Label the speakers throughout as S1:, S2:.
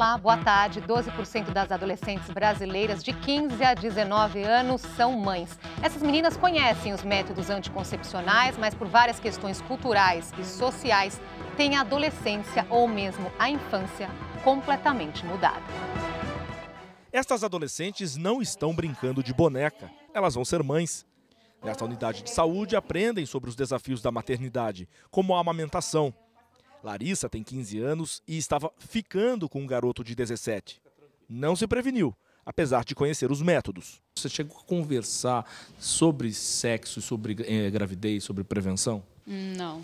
S1: Olá, boa tarde. 12% das adolescentes brasileiras de 15 a 19 anos são mães. Essas meninas conhecem os métodos anticoncepcionais, mas por várias questões culturais e sociais, têm a adolescência ou mesmo a infância completamente mudada.
S2: Estas adolescentes não estão brincando de boneca, elas vão ser mães. Nesta unidade de saúde aprendem sobre os desafios da maternidade, como a amamentação. Larissa tem 15 anos e estava ficando com um garoto de 17. Não se preveniu, apesar de conhecer os métodos.
S3: Você chegou a conversar sobre sexo, sobre gravidez, sobre prevenção?
S4: Não.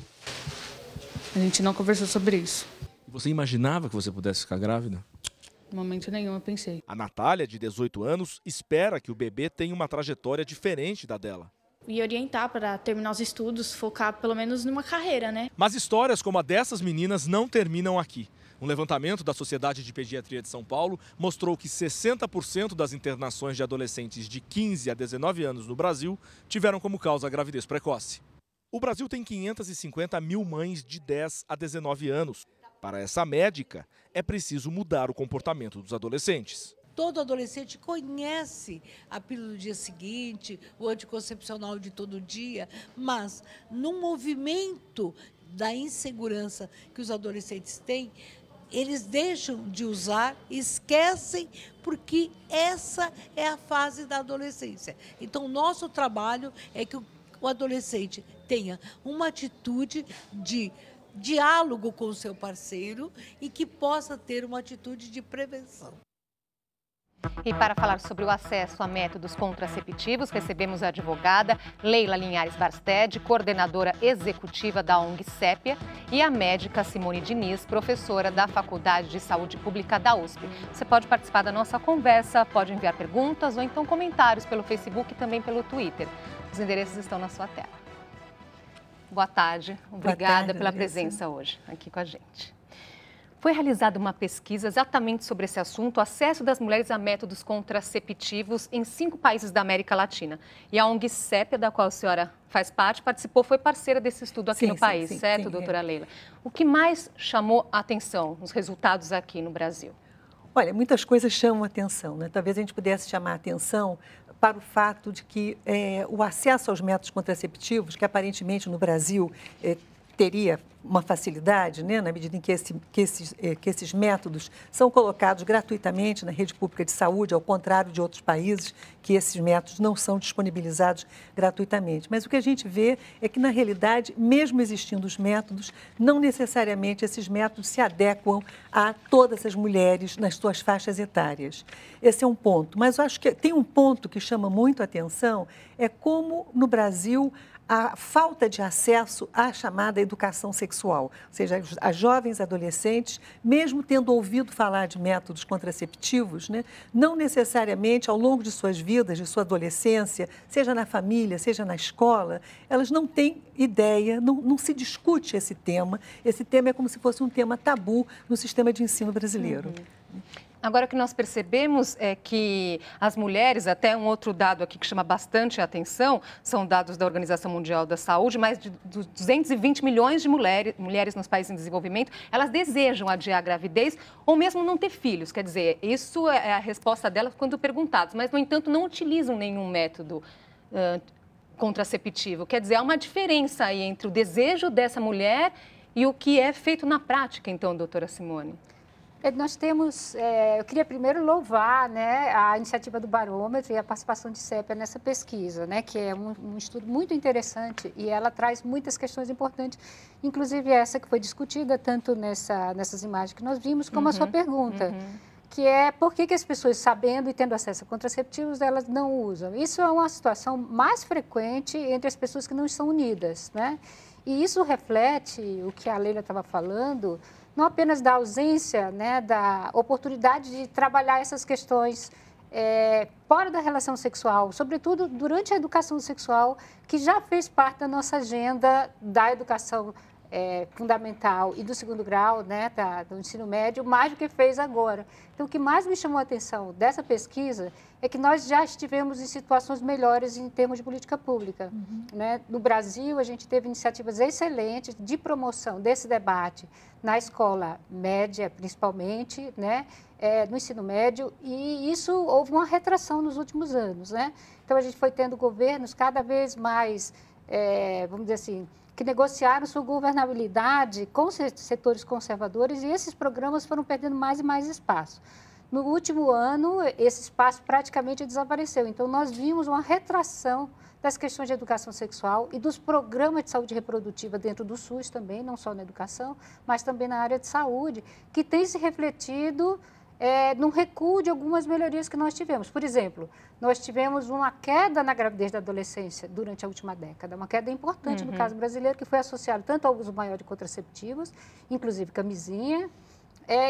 S4: A gente não conversou sobre isso.
S3: Você imaginava que você pudesse ficar grávida?
S4: No momento nenhum eu pensei.
S2: A Natália, de 18 anos, espera que o bebê tenha uma trajetória diferente da dela.
S5: E orientar para terminar os estudos, focar pelo menos numa carreira, né?
S2: Mas histórias como a dessas meninas não terminam aqui. Um levantamento da Sociedade de Pediatria de São Paulo mostrou que 60% das internações de adolescentes de 15 a 19 anos no Brasil tiveram como causa a gravidez precoce. O Brasil tem 550 mil mães de 10 a 19 anos. Para essa médica, é preciso mudar o comportamento dos adolescentes.
S6: Todo adolescente conhece a pílula do dia seguinte, o anticoncepcional de todo dia, mas no movimento da insegurança que os adolescentes têm, eles deixam de usar, esquecem, porque essa é a fase da adolescência. Então, nosso trabalho é que o adolescente tenha uma atitude de diálogo com o seu parceiro e que possa ter uma atitude de prevenção.
S1: E para falar sobre o acesso a métodos contraceptivos, recebemos a advogada Leila Linhares Barsted, coordenadora executiva da ONG Sépia, e a médica Simone Diniz, professora da Faculdade de Saúde Pública da USP. Você pode participar da nossa conversa, pode enviar perguntas ou então comentários pelo Facebook e também pelo Twitter. Os endereços estão na sua tela. Boa tarde, obrigada pela presença hoje aqui com a gente. Foi realizada uma pesquisa exatamente sobre esse assunto, o acesso das mulheres a métodos contraceptivos em 5 países da América Latina. E a ONG Sépia, da qual a senhora faz parte, participou, foi parceira desse estudo aqui no país, certo, doutora Leila? O que mais chamou a atenção nos resultados aqui no Brasil?
S7: Olha, muitas coisas chamam a atenção, né? Talvez a gente pudesse chamar a atenção para o fato de que o acesso aos métodos contraceptivos, que aparentemente no Brasil teria uma facilidade, né, na medida em que esses métodos são colocados gratuitamente na rede pública de saúde, ao contrário de outros países, que esses métodos não são disponibilizados gratuitamente. Mas o que a gente vê é que, na realidade, mesmo existindo os métodos, não necessariamente esses métodos se adequam a todas as mulheres nas suas faixas etárias. Esse é um ponto. Mas eu acho que tem um ponto que chama muito a atenção, é como, no Brasil, a falta de acesso à chamada educação sexual, ou seja, as jovens adolescentes, mesmo tendo ouvido falar de métodos contraceptivos, né, não necessariamente ao longo de suas vidas, de sua adolescência, seja na família, seja na escola, elas não têm ideia, não se discute esse tema. Esse tema é como se fosse um tema tabu no sistema de ensino brasileiro.
S1: Agora, o que nós percebemos é que as mulheres, até um outro dado aqui que chama bastante a atenção, são dados da Organização Mundial da Saúde, mais de 220 milhões de mulheres nos países em desenvolvimento, elas desejam adiar a gravidez ou mesmo não ter filhos. Quer dizer, isso é a resposta delas quando perguntadas, mas, no entanto, não utilizam nenhum método contraceptivo. Quer dizer, há uma diferença aí entre o desejo dessa mulher e o que é feito na prática, então, doutora Simone.
S8: Nós temos, eu queria primeiro louvar, né, a iniciativa do Barômetro e a participação de Sépia nessa pesquisa, né, que é um estudo muito interessante e ela traz muitas questões importantes, inclusive essa que foi discutida tanto nessas imagens que nós vimos, como a sua pergunta, que é por que as pessoas, sabendo e tendo acesso a contraceptivos, elas não usam. Isso é uma situação mais frequente entre as pessoas que não estão unidas, né? E isso reflete o que a Leila estava falando, não apenas da ausência, né, da oportunidade de trabalhar essas questões fora da relação sexual, sobretudo durante a educação sexual, que já fez parte da nossa agenda da educação fundamental e do segundo grau, né, do ensino médio, mais do que fez agora. Então, o que mais me chamou a atenção dessa pesquisa é que nós já estivemos em situações melhores em termos de política pública. Né? No Brasil, a gente teve iniciativas excelentes de promoção desse debate na escola média, principalmente, né, no ensino médio, e isso houve uma retração nos últimos anos. Né? Então, a gente foi tendo governos cada vez mais, vamos dizer assim, que negociaram sua governabilidade com setores conservadores e esses programas foram perdendo mais e mais espaço. No último ano, esse espaço praticamente desapareceu. Então, nós vimos uma retração das questões de educação sexual e dos programas de saúde reprodutiva dentro do SUS também, não só na educação, mas também na área de saúde, que tem se refletido num recuo de algumas melhorias que nós tivemos. Por exemplo, nós tivemos uma queda na gravidez da adolescência durante a última década, uma queda importante no caso brasileiro, que foi associada tanto ao uso maior de contraceptivos, inclusive camisinha,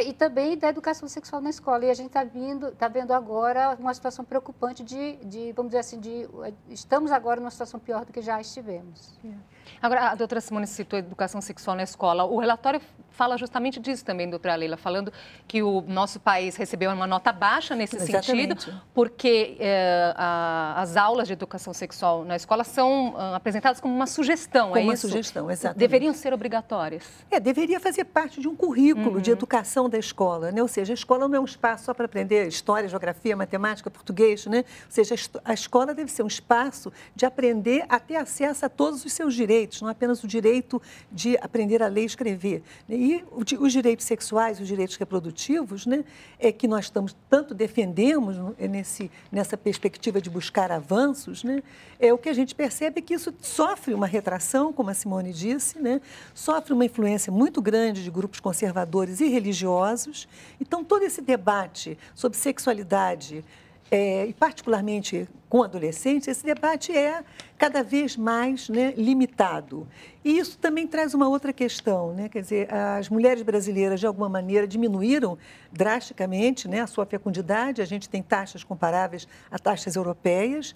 S8: e também da educação sexual na escola. E a gente está vendo agora uma situação preocupante vamos dizer assim, estamos agora numa situação pior do que já estivemos.
S1: Agora, a doutora Simone citou a educação sexual na escola. O relatório fala justamente disso também, doutora Leila, falando que o nosso país recebeu uma nota baixa nesse sentido, porque as aulas de educação sexual na escola são apresentadas como uma sugestão,
S7: como uma sugestão, exatamente.
S1: Deveriam ser obrigatórias.
S7: Deveria fazer parte de um currículo de educação da escola, né? Ou seja, a escola não é um espaço só para aprender história, geografia, matemática, português, né? Ou seja, a escola deve ser um espaço de aprender a ter acesso a todos os seus direitos, não apenas o direito de aprender a ler e escrever. E os direitos sexuais, os direitos reprodutivos, né, que nós tanto defendemos nessa perspectiva de buscar avanços, né, o que a gente percebe é que isso sofre uma retração, como a Simone disse, né, sofre uma influência muito grande de grupos conservadores e religiosos. Então, todo esse debate sobre sexualidade, e particularmente com adolescentes, esse debate é cada vez mais, né, limitado. E isso também traz uma outra questão, né? Quer dizer, as mulheres brasileiras, de alguma maneira, diminuíram drasticamente, né, a sua fecundidade. A gente tem taxas comparáveis a taxas europeias.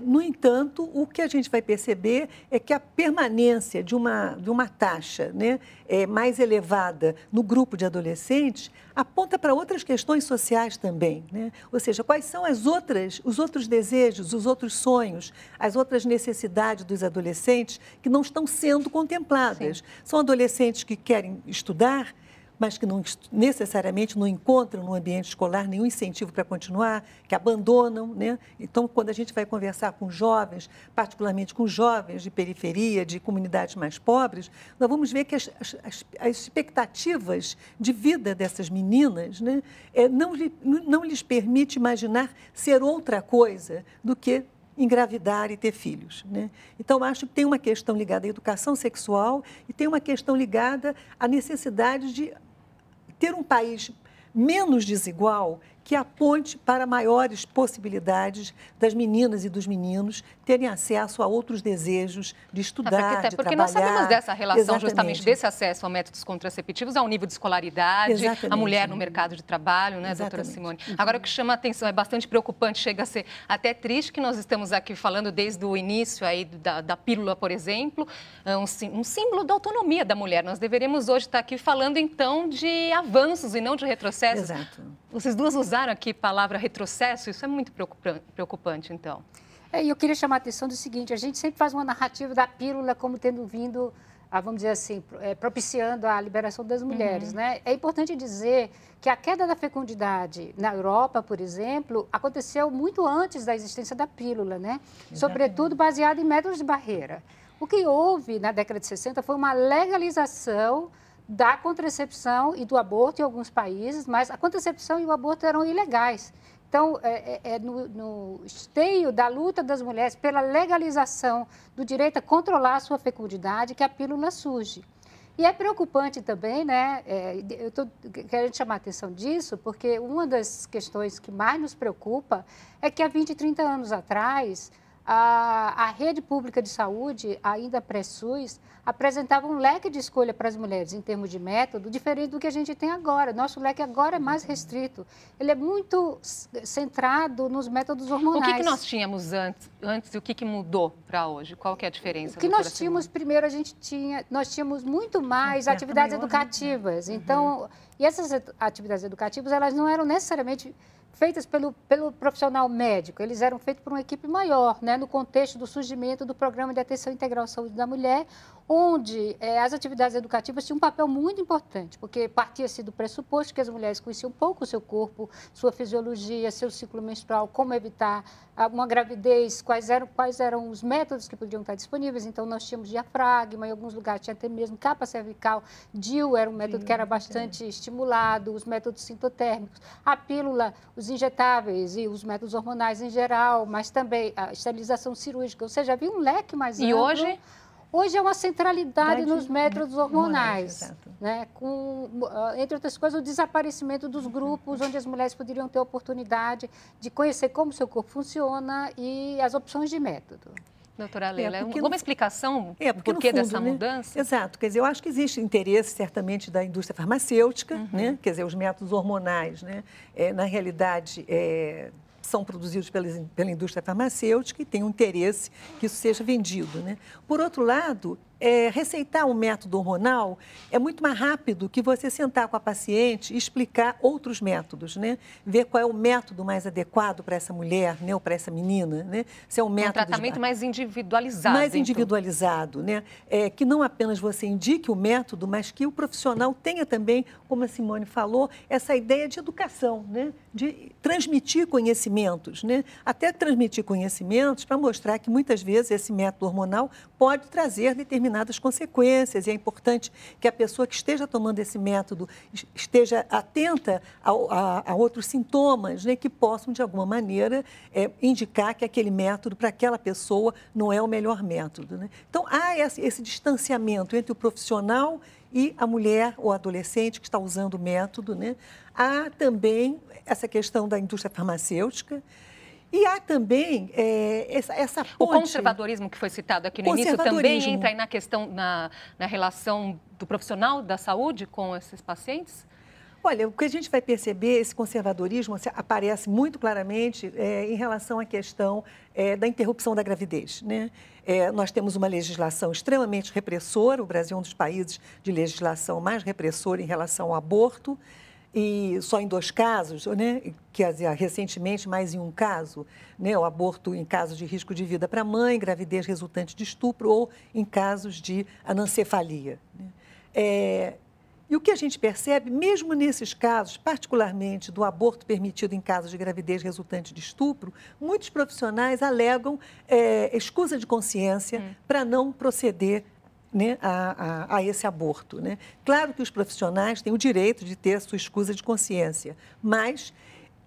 S7: No entanto, o que a gente vai perceber é que a permanência de uma taxa, né, mais elevada no grupo de adolescentes aponta para outras questões sociais também, né? Ou seja, quais são os outros desejos, os outros sonhos, as outras necessidades dos adolescentes que não estão sendo contempladas. Sim. São adolescentes que querem estudar, mas que necessariamente não encontram no ambiente escolar nenhum incentivo para continuar, que abandonam, né? Então, quando a gente vai conversar com jovens, particularmente com jovens de periferia, de comunidades mais pobres, nós vamos ver que as expectativas de vida dessas meninas, né, não lhes permite imaginar ser outra coisa do que engravidar e ter filhos, né? Então, acho que tem uma questão ligada à educação sexual e tem uma questão ligada à necessidade de ter um país menos desigual que aponte para maiores possibilidades das meninas e dos meninos terem acesso a outros desejos de estudar, de
S1: porque
S7: trabalhar.
S1: Nós sabemos dessa relação,
S7: Exatamente.
S1: Justamente desse acesso a métodos contraceptivos ao nível de escolaridade,
S7: Exatamente.
S1: a mulher no mercado de trabalho, né, doutora Simone? Agora, o que chama a atenção, é bastante preocupante, chega a ser até triste que nós estamos aqui falando desde o início aí da pílula, por exemplo, um símbolo da autonomia da mulher. Nós deveríamos hoje estar aqui falando, então, de avanços e não de retrocessos.
S7: Exato.
S1: Vocês duas usaram aqui a palavra retrocesso, isso é muito preocupante, então.
S8: E eu queria chamar a atenção do seguinte, a gente sempre faz uma narrativa da pílula como tendo vindo, vamos dizer assim, propiciando a liberação das mulheres, né? É importante dizer que a queda da fecundidade na Europa, por exemplo, aconteceu muito antes da existência da pílula, né? Exatamente. Sobretudo baseada em métodos de barreira. O que houve na década de 60 foi uma legalização da contracepção e do aborto em alguns países, mas a contracepção e o aborto eram ilegais. Então, no esteio da luta das mulheres pela legalização do direito a controlar a sua fecundidade que a pílula surge. E é preocupante também, né? Eu estou querendo chamar a atenção disso, porque uma das questões que mais nos preocupa é que há 20, 30 anos atrás, a rede pública de saúde, ainda pré-SUS, apresentava um leque de escolha para as mulheres em termos de método, diferente do que a gente tem agora. Nosso leque agora é mais restrito. Ele é muito centrado nos métodos hormonais.
S1: O que nós tínhamos antes e o que mudou para hoje? Qual que é a diferença?
S8: O que nós tínhamos, primeiro, nós tínhamos muito mais atividades educativas. Então, e essas atividades educativas, elas não eram necessariamente feitas pelo profissional médico, eles eram feitos por uma equipe maior, né, no contexto do surgimento do Programa de Atenção Integral à Saúde da Mulher, onde as atividades educativas tinham um papel muito importante, porque partia-se do pressuposto que as mulheres conheciam pouco o seu corpo, sua fisiologia, seu ciclo menstrual, como evitar uma gravidez, quais eram os métodos que podiam estar disponíveis. Então, nós tínhamos diafragma, em alguns lugares tinha até mesmo capa cervical, DIU era um método que era bastante estimulado, os métodos sintotérmicos, a pílula, os injetáveis e os métodos hormonais em geral, mas também a esterilização cirúrgica, ou seja, havia um leque mais amplo.
S1: E hoje?
S8: Hoje é uma centralidade nos métodos hormonais, né? Entre outras coisas, o desaparecimento dos grupos onde as mulheres poderiam ter oportunidade de conhecer como o seu corpo funciona e as opções de método.
S1: Doutora Leila, alguma explicação do porquê dessa mudança?
S7: Exato, quer dizer, eu acho que existe interesse, certamente, da indústria farmacêutica, né? Quer dizer, os métodos hormonais, né? Na realidade, são produzidos pela indústria farmacêutica e tem um interesse que isso seja vendido, né? Por outro lado, receitar um método hormonal é muito mais rápido que você sentar com a paciente e explicar outros métodos, né? Ver qual é o método mais adequado para essa mulher, né? Ou para essa menina, né? Se é um método
S1: tratamento mais individualizado.
S7: Mais individualizado, né? Que não apenas você indique o método, mas que o profissional tenha também, como a Simone falou, essa ideia de educação, né? De transmitir conhecimentos, né? Até transmitir conhecimentos para mostrar que muitas vezes esse método hormonal pode trazer determinadas consequências e é importante que a pessoa que esteja tomando esse método esteja atenta a outros sintomas, né, que possam, de alguma maneira, indicar que aquele método para aquela pessoa não é o melhor método, né? Então, há esse distanciamento entre o profissional e a mulher ou adolescente que está usando o método, né? Há também essa questão da indústria farmacêutica. E há também essa ponte...
S1: O conservadorismo que foi citado aqui no início também entra aí na questão, na relação do profissional da saúde com esses pacientes?
S7: Olha, o que a gente vai perceber, esse conservadorismo aparece muito claramente em relação à questão da interrupção da gravidez, né? Nós temos uma legislação extremamente repressora, o Brasil é um dos países de legislação mais repressora em relação ao aborto, e só em 2 casos, né? Quer dizer, recentemente mais em um caso, né? O aborto em caso de risco de vida para a mãe, gravidez resultante de estupro ou em casos de anencefalia, né? E o que a gente percebe, mesmo nesses casos, particularmente do aborto permitido em casos de gravidez resultante de estupro, muitos profissionais alegam escusa de consciência para não proceder, né, a esse aborto, né? Claro que os profissionais têm o direito de ter a sua escusa de consciência, mas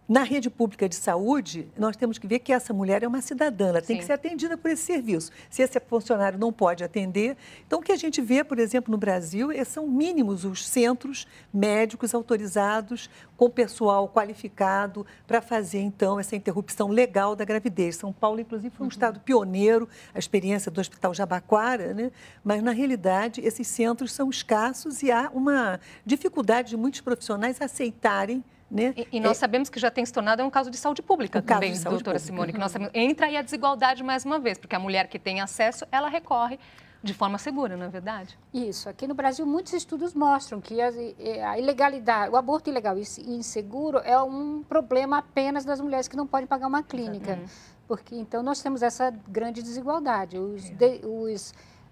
S7: na rede pública de saúde, nós temos que ver que essa mulher é uma cidadã, ela tem que ser atendida por esse serviço. Se esse funcionário não pode atender, então o que a gente vê, por exemplo, no Brasil, são mínimos os centros médicos autorizados com pessoal qualificado para fazer, então, essa interrupção legal da gravidez. São Paulo, inclusive, foi um estado pioneiro, a experiência do Hospital Jabaquara, né? Mas, na realidade, esses centros são escassos e há uma dificuldade de muitos profissionais aceitarem, né?
S1: E nós sabemos que já tem se tornado um caso de saúde pública também, doutora Simone, que nós sabemos, entra aí a desigualdade mais uma vez, porque a mulher que tem acesso, ela recorre de forma segura, não é verdade?
S8: Isso. Aqui no Brasil, muitos estudos mostram que a ilegalidade, o aborto ilegal e inseguro é um problema apenas das mulheres que não podem pagar uma clínica. Porque, então, nós temos essa grande desigualdade.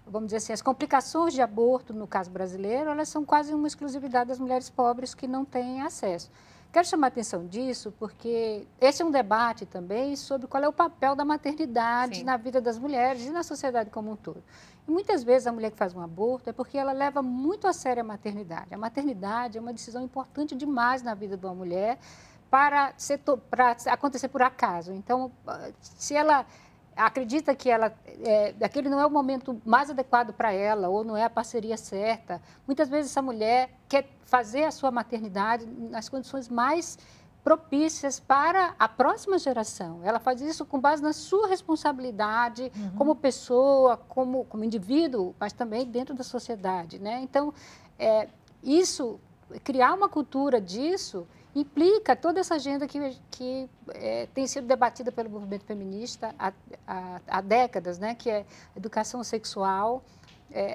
S8: Vamos dizer assim, as complicações de aborto, no caso brasileiro, elas são quase uma exclusividade das mulheres pobres que não têm acesso. Quero chamar a atenção disso porque esse é um debate também sobre qual é o papel da maternidade na vida das mulheres e na sociedade como um todo. E muitas vezes a mulher que faz um aborto é porque ela leva muito a sério a maternidade. A maternidade é uma decisão importante demais na vida de uma mulher para acontecer por acaso. Então, se ela acredita que aquele não é o momento mais adequado para ela ou não é a parceria certa, muitas vezes essa mulher quer fazer a sua maternidade nas condições mais propícias para a próxima geração. Ela faz isso com base na sua responsabilidade como pessoa, como indivíduo, mas também dentro da sociedade, né? Então, criar uma cultura disso implica toda essa agenda que tem sido debatida pelo movimento feminista há décadas, né? Que é educação sexual,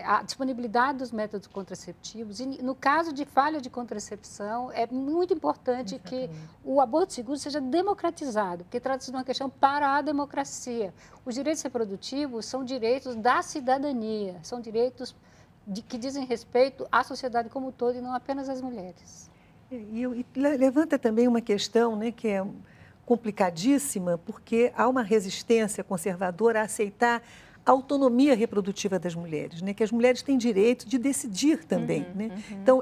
S8: a disponibilidade dos métodos contraceptivos. E, no caso de falha de contracepção, é muito importante que o aborto seguro seja democratizado, porque trata-se de uma questão para a democracia. Os direitos reprodutivos são direitos da cidadania, são direitos que dizem respeito à sociedade como um todo e não apenas às mulheres.
S7: E levanta também uma questão, né, que é complicadíssima, porque há uma resistência conservadora a aceitar a autonomia reprodutiva das mulheres, né, que as mulheres têm direito de decidir também. Né? Então,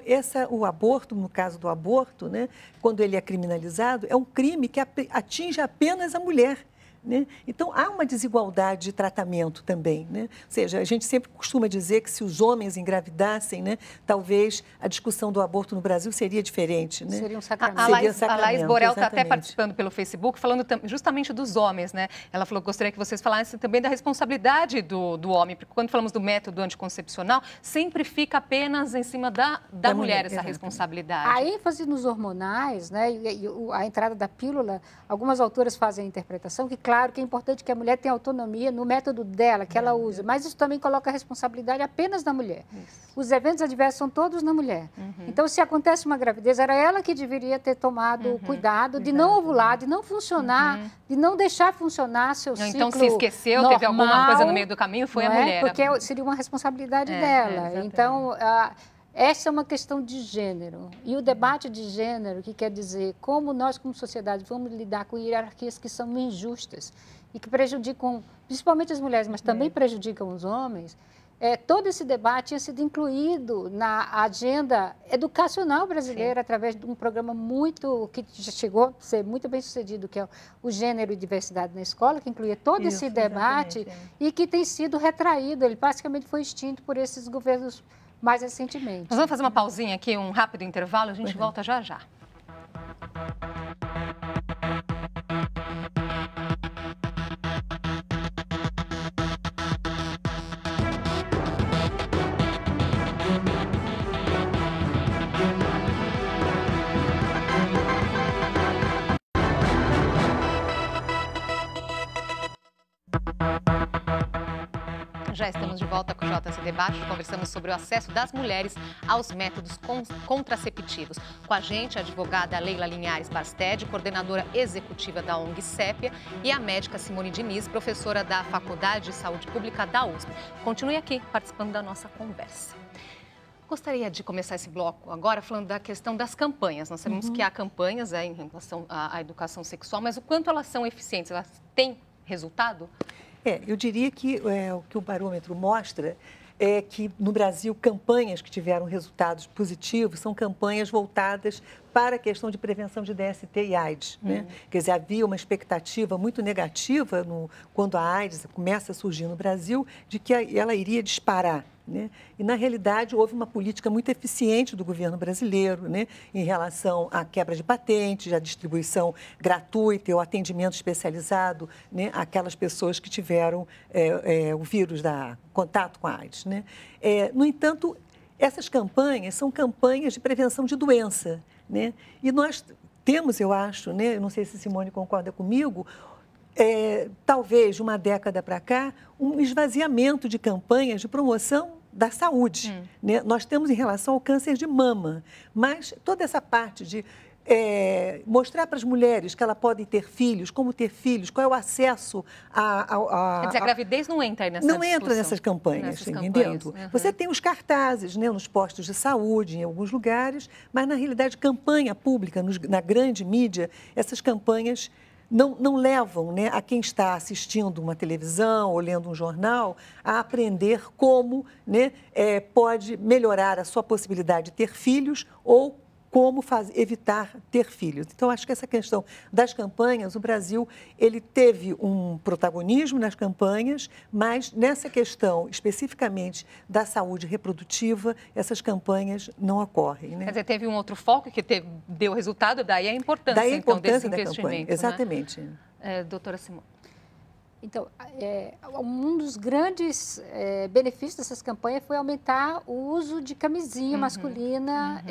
S7: o aborto, no caso do aborto, né, quando ele é criminalizado, é um crime que atinge apenas a mulher. Né? Então, há uma desigualdade de tratamento também. Né? Ou seja, a gente sempre costuma dizer que se os homens engravidassem, né, talvez a discussão do aborto no Brasil seria diferente. Né?
S8: Seria um sacramento.
S1: A Laís Borel está até participando pelo Facebook, falando justamente dos homens. Né? Ela falou que gostaria que vocês falassem também da responsabilidade do homem, porque quando falamos do método anticoncepcional, sempre fica apenas em cima da mulher essa responsabilidade.
S8: A ênfase nos hormonais, né, e a entrada da pílula, algumas autoras fazem a interpretação que, claro, que é importante que a mulher tenha autonomia no método dela, que ela usa, mas isso também coloca a responsabilidade apenas na mulher. Os eventos adversos são todos na mulher. Então, se acontece uma gravidez, era ela que deveria ter tomado cuidado de não ovular, de não funcionar, de não deixar funcionar seu ciclo
S1: Então, se esqueceu,
S8: normal,
S1: teve alguma coisa no meio do caminho, foi a mulher.
S8: Porque seria uma responsabilidade dela. Então, essa é uma questão de gênero. E o debate de gênero, que quer dizer como nós, como sociedade, vamos lidar com hierarquias que são injustas e que prejudicam, principalmente as mulheres, mas também prejudicam os homens, todo esse debate tinha sido incluído na agenda educacional brasileira através de um programa que já chegou a ser muito bem sucedido, que é o Gênero e Diversidade na Escola, que incluía todo esse debate e que tem sido retraído. Ele praticamente foi extinto por esses governos mais recentemente.
S1: Nós vamos fazer uma pausinha aqui, um rápido intervalo, a gente volta já já. Já estamos de volta com o JC Debate, conversamos sobre o acesso das mulheres aos métodos contraceptivos. Com a gente, a advogada Leila Linhares Barstedt, coordenadora executiva da ONG Sépia, e a médica Simone Diniz, professora da Faculdade de Saúde Pública da USP. Continue aqui participando da nossa conversa. Gostaria de começar esse bloco agora falando da questão das campanhas. Nós sabemos que há campanhas em relação à educação sexual, mas o quanto elas são eficientes? Elas têm resultado?
S7: Eu diria que o que o barômetro mostra é que, no Brasil, campanhas que tiveram resultados positivos são campanhas voltadas para a questão de prevenção de DST e AIDS. Né? Quer dizer, havia uma expectativa muito negativa quando a AIDS começa a surgir no Brasil, de que ela iria disparar. Né? E, na realidade, houve uma política muito eficiente do governo brasileiro, né, em relação à quebra de patentes, à distribuição gratuita e ao atendimento especializado, né, àquelas pessoas que tiveram o vírus contato com a AIDS. Né? No entanto, essas campanhas são campanhas de prevenção de doença. Né? E nós temos, eu acho, né, eu não sei se Simone concorda comigo, talvez de uma década para cá, um esvaziamento de campanhas de promoção da saúde. Né? Nós temos em relação ao câncer de mama, mas toda essa parte de mostrar para as mulheres que elas podem ter filhos, como ter filhos, qual é o acesso
S1: Quer dizer, a gravidez não entra aí nessa discussão.
S7: Não entra nessas campanhas, entendendo? Você tem os cartazes, né, nos postos de saúde, em alguns lugares, mas, na realidade, campanha pública, na grande mídia, essas campanhas não levam, né, a quem está assistindo uma televisão ou lendo um jornal a aprender como, né, pode melhorar a sua possibilidade de ter filhos ou como evitar ter filhos. Então, acho que essa questão das campanhas, o Brasil ele teve um protagonismo nas campanhas, mas nessa questão, especificamente da saúde reprodutiva, essas campanhas não ocorrem. Né?
S1: Quer dizer, teve um outro foco que deu resultado, daí a importância, então, desse investimento.
S7: Campanha. Exatamente.
S1: Né? Doutora Simone.
S8: Então, um dos grandes benefícios dessas campanhas foi aumentar o uso de camisinha masculina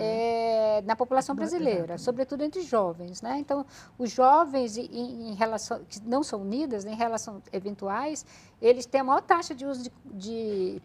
S8: na população brasileira, sobretudo entre jovens, né? Então, os jovens em relação, que não são unidas, em relação eventuais, eles têm a maior taxa de uso de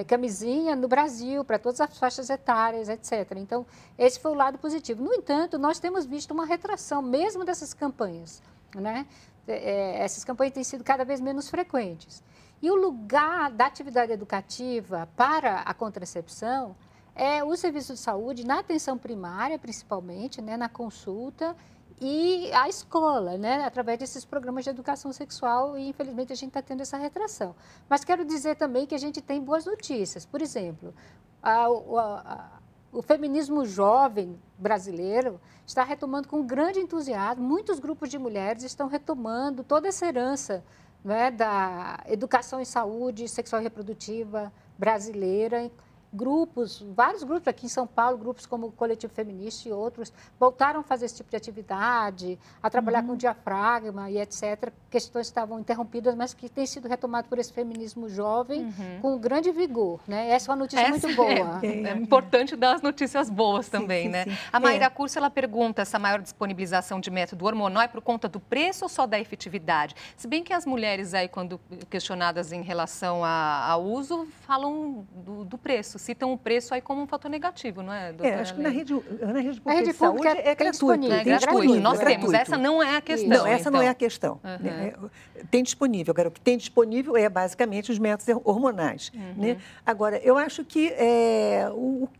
S8: camisinha no Brasil, para todas as faixas etárias, etc. Então, esse foi o lado positivo. No entanto, nós temos visto uma retração mesmo dessas campanhas, né? Essas campanhas têm sido cada vez menos frequentes. E o lugar da atividade educativa para a contracepção é o serviço de saúde, na atenção primária, principalmente, né, na consulta, e a escola, né, através desses programas de educação sexual, e infelizmente a gente está tendo essa retração. Mas quero dizer também que a gente tem boas notícias. Por exemplo, o feminismo jovem brasileiro está retomando com grande entusiasmo. Muitos grupos de mulheres estão retomando toda essa herança, né, da educação em saúde sexual e reprodutiva brasileira. Vários grupos aqui em São Paulo, grupos como o Coletivo Feminista e outros, voltaram a fazer esse tipo de atividade, a trabalhar com diafragma e etc. Questões que estavam interrompidas, mas que têm sido retomadas por esse feminismo jovem com grande vigor, né? Essa é uma notícia muito boa.
S1: É importante dar as notícias boas também, né? Sim. A Maíra Curso, ela pergunta, essa maior disponibilização de método hormonal é por conta do preço ou só da efetividade? Se bem que as mulheres aí, quando questionadas em relação ao uso, falam do preço. Citam o preço aí como um fator negativo, não é, doutora?
S7: Acho que na rede pública é gratuito.
S1: É gratuito. Nós temos. Essa não é a questão. Não,
S7: essa não é a questão. Tem disponível. Agora, o que tem disponível é basicamente os métodos hormonais. Né? Agora, eu acho que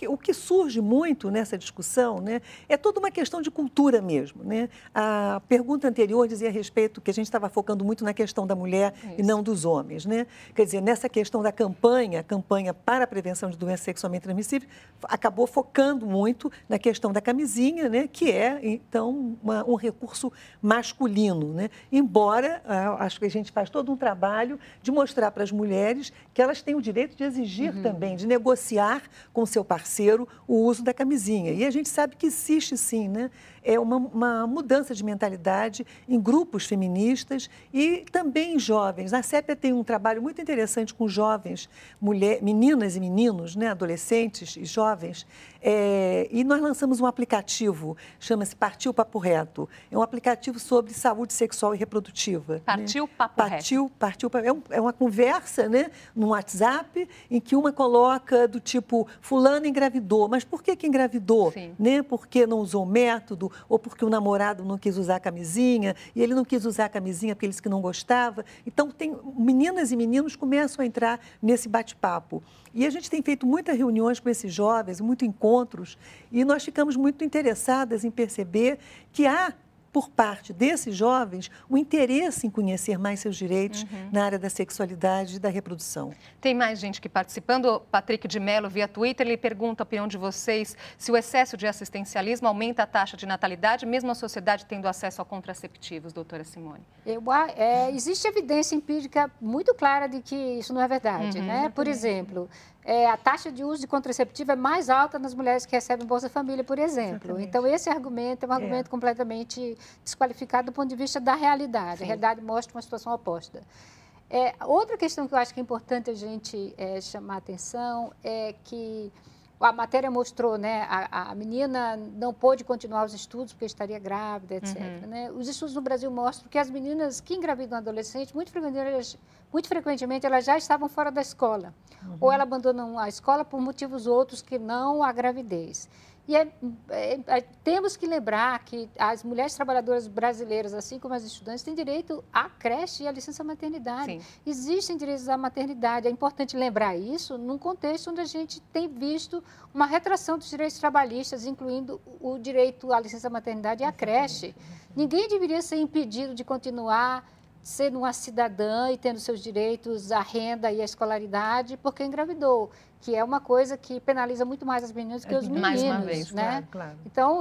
S7: o que surge muito nessa discussão, né, é toda uma questão de cultura mesmo. Né? A pergunta anterior dizia a respeito que a gente estava focando muito na questão da mulher e não dos homens. Né? Quer dizer, nessa questão da campanha para a prevenção de doenças sexualmente transmissíveis, acabou focando muito na questão da camisinha, né, que é, então, um recurso masculino. Né? Embora, acho que a gente faz todo um trabalho de mostrar para as mulheres que elas têm o direito de exigir também, de negociar com o seu parceiro o uso da camisinha. E a gente sabe que existe, sim, né, uma mudança de mentalidade em grupos feministas e também em jovens. A CEPIA tem um trabalho muito interessante com jovens, meninas e meninos, né, adolescentes e jovens, e nós lançamos um aplicativo, chama-se Partiu Papo Reto. É um aplicativo sobre saúde sexual e reprodutiva.
S1: Partiu Papo Reto.
S7: É uma conversa, né, no WhatsApp, em que uma coloca do tipo, fulano engravidou, mas por que engravidou? Né? Porque não usou o método, ou porque o namorado não quis usar a camisinha, e ele não quis usar a camisinha porque ele disse que não gostava. Então, meninas e meninos começam a entrar nesse bate-papo. E a gente tem feito muitas reuniões com esses jovens, muitos encontros, e nós ficamos muito interessadas em perceber que há, por parte desses jovens, o interesse em conhecer mais seus direitos na área da sexualidade e da reprodução.
S1: Tem mais gente aqui participando. O Patrick de Mello, via Twitter, ele pergunta a opinião de vocês se o excesso de assistencialismo aumenta a taxa de natalidade, mesmo a sociedade tendo acesso a contraceptivos, doutora Simone.
S8: Existe evidência empírica muito clara de que isso não é verdade, né? Por exemplo, a taxa de uso de contraceptivo é mais alta nas mulheres que recebem Bolsa Família, por exemplo. Exatamente. Então, esse argumento é um argumento completamente desqualificado do ponto de vista da realidade. Sim. A realidade mostra uma situação oposta. Outra questão que eu acho que é importante a gente chamar a atenção é que a matéria mostrou, né, a menina não pôde continuar os estudos porque estaria grávida, etc. Né? Os estudos no Brasil mostram que as meninas que engravidam adolescentes, muito frequentemente, elas já estavam fora da escola. Ou elas abandonam a escola por motivos outros que não a gravidez. E temos que lembrar que as mulheres trabalhadoras brasileiras, assim como as estudantes, têm direito à creche e à licença maternidade. Sim. Existem direitos à maternidade. É importante lembrar isso num contexto onde a gente tem visto uma retração dos direitos trabalhistas, incluindo o direito à licença maternidade e à creche. Ninguém deveria ser impedido de continuar sendo uma cidadã e tendo seus direitos à renda e à escolaridade porque engravidou, que é uma coisa que penaliza muito mais as meninas que os meninos,
S1: mais uma vez,
S8: né?
S7: Claro.
S8: Então,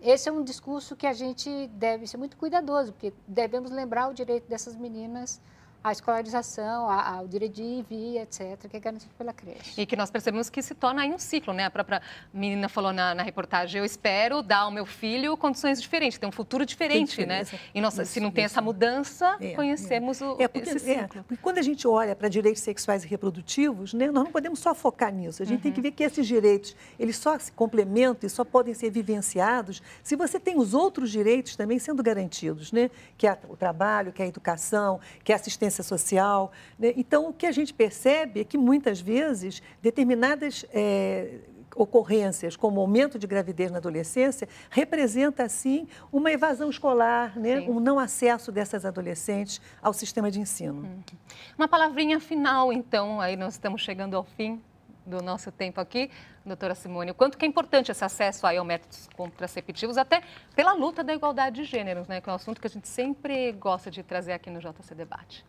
S8: esse é um discurso que a gente deve ser muito cuidadoso, porque devemos lembrar o direito dessas meninas à escolarização, ao direito de ir e vir, etc., que é garantido pela creche.
S1: E que nós percebemos que se torna aí um ciclo, né? A própria menina falou na reportagem, eu espero dar ao meu filho condições diferentes, ter um futuro diferente, né? E nós, se não tem essa mudança, conhecemos esse ciclo.
S7: Porque quando a gente olha para direitos sexuais e reprodutivos, né, nós não podemos só focar nisso. A gente tem que ver que esses direitos, eles só se complementam e só podem ser vivenciados se você tem os outros direitos também sendo garantidos, né? Que é o trabalho, que é a educação, que é a assistência social, né? Então, o que a gente percebe é que, muitas vezes, determinadas ocorrências, como aumento de gravidez na adolescência, representa, assim, uma evasão escolar, né? Um não acesso dessas adolescentes ao sistema de ensino.
S1: Uma palavrinha final, então, aí nós estamos chegando ao fim do nosso tempo aqui, doutora Simone, o quanto que é importante esse acesso aí aos métodos contraceptivos, até pela luta da igualdade de gêneros, né? Que é um assunto que a gente sempre gosta de trazer aqui no JC Debate.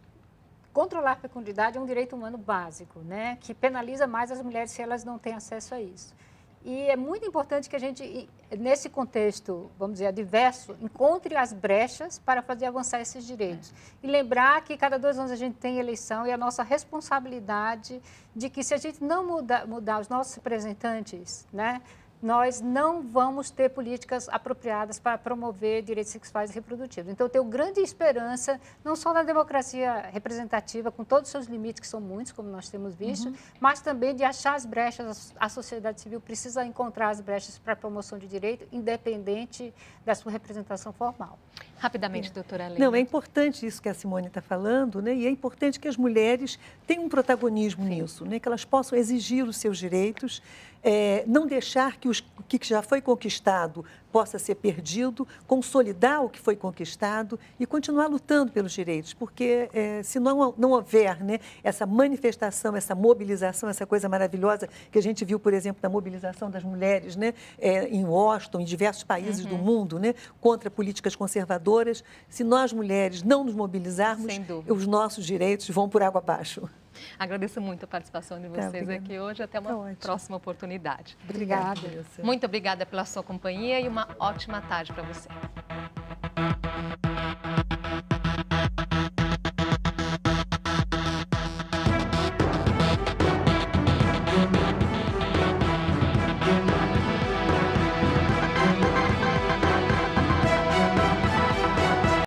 S8: Controlar a fecundidade é um direito humano básico, né? Que penaliza mais as mulheres se elas não têm acesso a isso. E é muito importante que a gente, nesse contexto, vamos dizer, adverso, encontre as brechas para fazer avançar esses direitos. E lembrar que cada 2 anos a gente tem eleição e a nossa responsabilidade de que, se a gente não mudar os nossos representantes, né, nós não vamos ter políticas apropriadas para promover direitos sexuais e reprodutivos. Então, eu tenho grande esperança, não só na democracia representativa, com todos os seus limites, que são muitos, como nós temos visto, mas também de achar as brechas. A sociedade civil precisa encontrar as brechas para a promoção de direito, independente da sua representação formal.
S1: Rapidamente, doutora Leila.
S7: Não, é importante isso que a Simone está falando, né? E é importante que as mulheres tenham um protagonismo nisso, né? Que elas possam exigir os seus direitos, não deixar que o que já foi conquistado possa ser perdido, consolidar o que foi conquistado e continuar lutando pelos direitos, porque se não houver, né, essa manifestação, essa mobilização, essa coisa maravilhosa que a gente viu, por exemplo, na mobilização das mulheres, né, em Washington, em diversos países do mundo, né, contra políticas conservadoras, se nós mulheres não nos mobilizarmos, os nossos direitos vão por água abaixo.
S1: Agradeço muito a participação de vocês aqui hoje. Até uma próxima oportunidade.
S8: Obrigada.
S1: Muito obrigada pela sua companhia e uma ótima tarde para você.